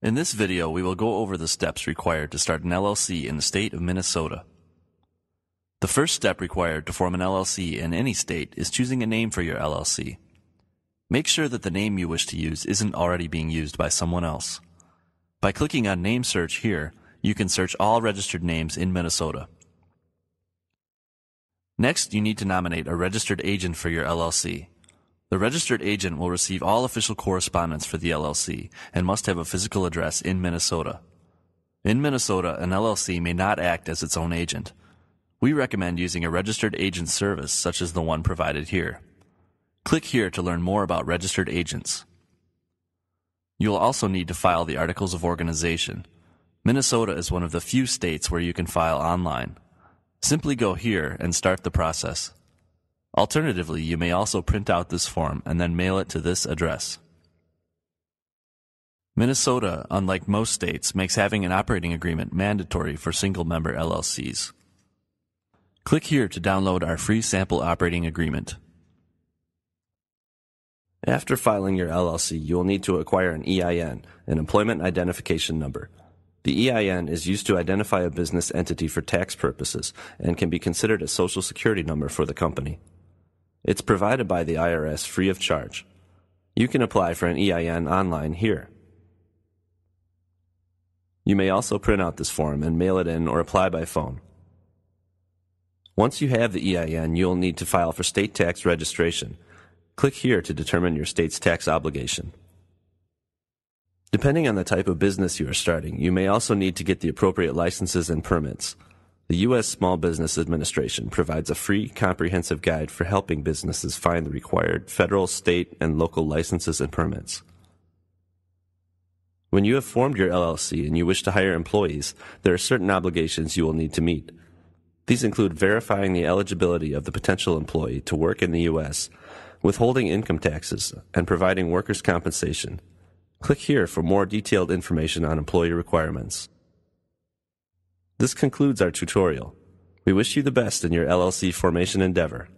In this video, we will go over the steps required to start an LLC in the state of Minnesota. The first step required to form an LLC in any state is choosing a name for your LLC. Make sure that the name you wish to use isn't already being used by someone else. By clicking on Name Search here, you can search all registered names in Minnesota. Next, you need to nominate a registered agent for your LLC. The registered agent will receive all official correspondence for the LLC and must have a physical address in Minnesota. In Minnesota, an LLC may not act as its own agent. We recommend using a registered agent service such as the one provided here. Click here to learn more about registered agents. You'll also need to file the Articles of Organization. Minnesota is one of the few states where you can file online. Simply go here and start the process. Alternatively, you may also print out this form and then mail it to this address. Minnesota, unlike most states, makes having an operating agreement mandatory for single-member LLCs. Click here to download our free sample operating agreement. After filing your LLC, you will need to acquire an EIN, an Employment Identification Number. The EIN is used to identify a business entity for tax purposes and can be considered a social security number for the company. It's provided by the IRS free of charge. You can apply for an EIN online here. You may also print out this form and mail it in or apply by phone. Once you have the EIN, you will need to file for state tax registration. Click here to determine your state's tax obligation. Depending on the type of business you are starting, you may also need to get the appropriate licenses and permits. The U.S. Small Business Administration provides a free, comprehensive guide for helping businesses find the required federal, state, and local licenses and permits. When you have formed your LLC and you wish to hire employees, there are certain obligations you will need to meet. These include verifying the eligibility of the potential employee to work in the U.S., withholding income taxes, and providing workers' compensation. Click here for more detailed information on employee requirements. This concludes our tutorial. We wish you the best in your LLC formation endeavor.